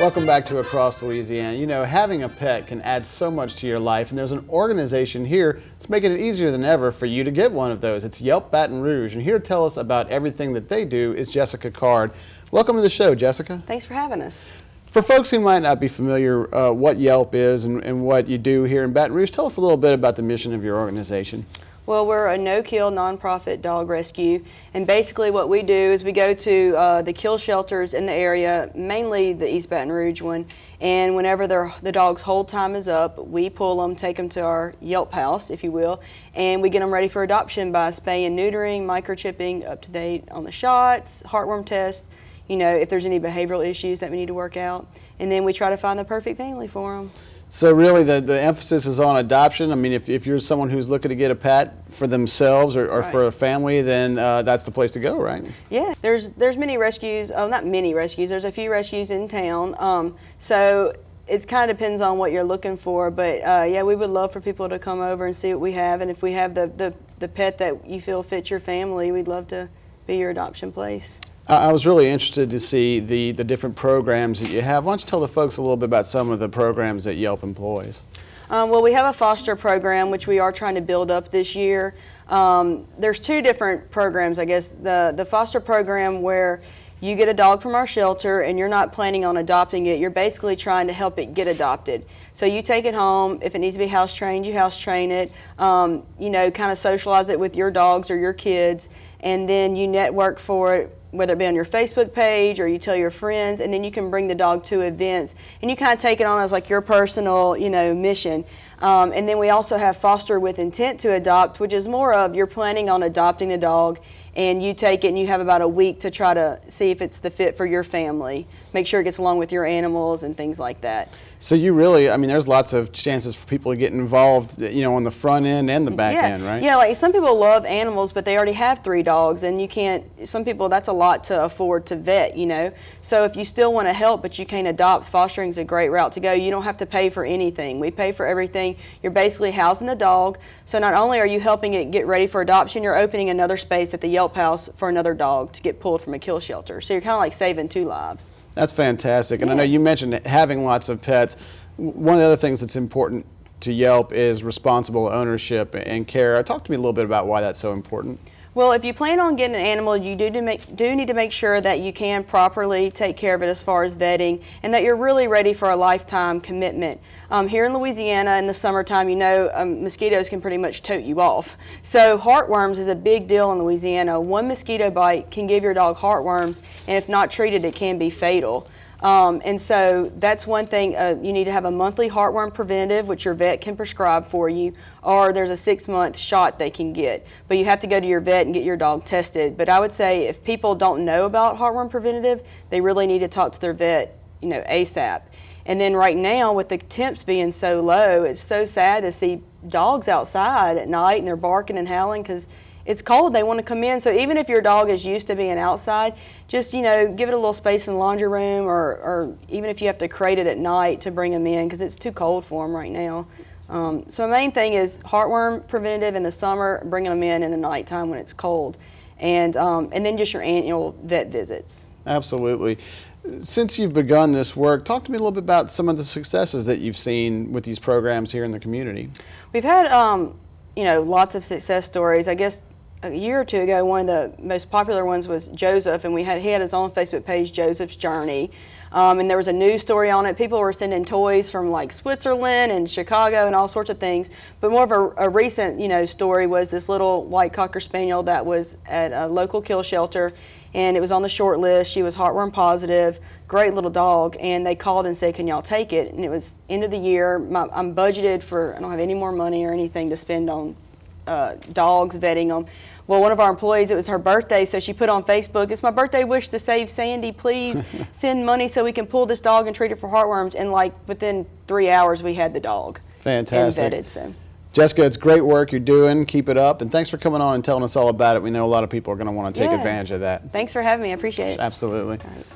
Welcome back to Across Louisiana. You know, having a pet can add so much to your life, and there's an organization here that's making it easier than ever for you to get one of those. It's Yelp Baton Rouge, and here to tell us about everything that they do is Jessica Card. Welcome to the show, Jessica. Thanks for having us. For folks who might not be familiar what Yelp is and what you do here in Baton Rouge, tell us a little bit about the mission of your organization. Well, we're a no-kill nonprofit dog rescue, and basically what we do is we go to the kill shelters in the area, mainly the East Baton Rouge one, and whenever the dog's hold time is up, we pull them, take them to our Yelp house, if you will, and we get them ready for adoption by spay and neutering, microchipping, up to date on the shots, heartworm tests, you know, if there's any behavioral issues that we need to work out, and then we try to find the perfect family for them. So really the emphasis is on adoption. I mean, if you're someone who's looking to get a pet for themselves or Right. for a family, then that's the place to go, right? Yeah, there's many rescues, not many rescues, there's a few rescues in town. So it kind of depends on what you're looking for, but yeah, we would love for people to come over and see what we have, and if we have the pet that you feel fits your family, we'd love to be your adoption place. I was really interested to see the different programs that you have. Why don't you tell the folks a little bit about some of the programs that Yelp employs? Well, we have a foster program, which we are trying to build up this year. There's two different programs, I guess. The foster program where you get a dog from our shelter and you're not planning on adopting it. You're basically trying to help it get adopted. So you take it home. If it needs to be house trained, you house train it. You know, kind of socialize it with your dogs or your kids, and then you network for it, whether it be on your Facebook page or you tell your friends, and then you can bring the dog to events, and you kind of take it on as like your personal, you know, mission. And then we also have foster with intent to adopt, which is more of you're planning on adopting the dog, and you take it and you have about a week to try to see if it's the fit for your family, make sure it gets along with your animals and things like that. So you really, I mean, there's lots of chances for people to get involved, you know, on the front end and the back end, right? Yeah, like some people love animals, but they already have 3 dogs, and you can't, some people, that's a lot to afford to vet, you know. So if you still want to help, but you can't adopt, fostering is a great route to go. You don't have to pay for anything. We pay for everything. You're basically housing the dog. So not only are you helping it get ready for adoption, you're opening another space at the Yelp house for another dog to get pulled from a kill shelter. So you're kind of like saving 2 lives. That's fantastic. And Yeah. I know you mentioned having lots of pets. One of the other things that's important to Yelp is responsible ownership and care. Talk to me a little bit about why that's so important. Well, if you plan on getting an animal, you do need to make sure that you can properly take care of it as far as vetting, and that you're really ready for a lifetime commitment. Here in Louisiana in the summertime, you know, mosquitoes can pretty much tote you off. So heartworms is a big deal in Louisiana. One mosquito bite can give your dog heartworms, and if not treated, it can be fatal. And so that's one thing. You need to have a monthly heartworm preventative, which your vet can prescribe for you, or there's a 6-month shot they can get. But you have to go to your vet and get your dog tested. But I would say if people don't know about heartworm preventative, they really need to talk to their vet, you know, ASAP. And then right now, with the temps being so low, it's so sad to see dogs outside at night and they're barking and howling because it's cold, they want to come in. So even if your dog is used to being outside, just, you know, give it a little space in the laundry room, or even if you have to crate it at night to bring them in because it's too cold for them right now. So the main thing is heartworm preventative in the summer, bringing them in the nighttime when it's cold, and then just your annual vet visits. Absolutely. Since you've begun this work, talk to me a little bit about some of the successes that you've seen with these programs here in the community. We've had, you know, lots of success stories. I guess a year or two ago, one of the most popular ones was Joseph, and he had his own Facebook page, Joseph's Journey. And there was a news story on it. People were sending toys from like Switzerland and Chicago and all sorts of things. But more of a recent, you know, story was this little white Cocker Spaniel that was at a local kill shelter, and it was on the short list. She was heartworm positive, great little dog, and they called and said, "Can y'all take it?" And it was end of the year. I'm budgeted for, I don't have any more money or anything to spend on dogs, vetting them. Well, one of our employees, it was her birthday, so she put on Facebook, "It's my birthday wish to save Sandy. Please send money so we can pull this dog and treat it for heartworms." And like within 3 hours, we had the dog. Fantastic. And vetted, so. Jessica, it's great work you're doing. Keep it up. And thanks for coming on and telling us all about it. We know a lot of people are going to want to take advantage of that. Thanks for having me. I appreciate it. Absolutely. All right.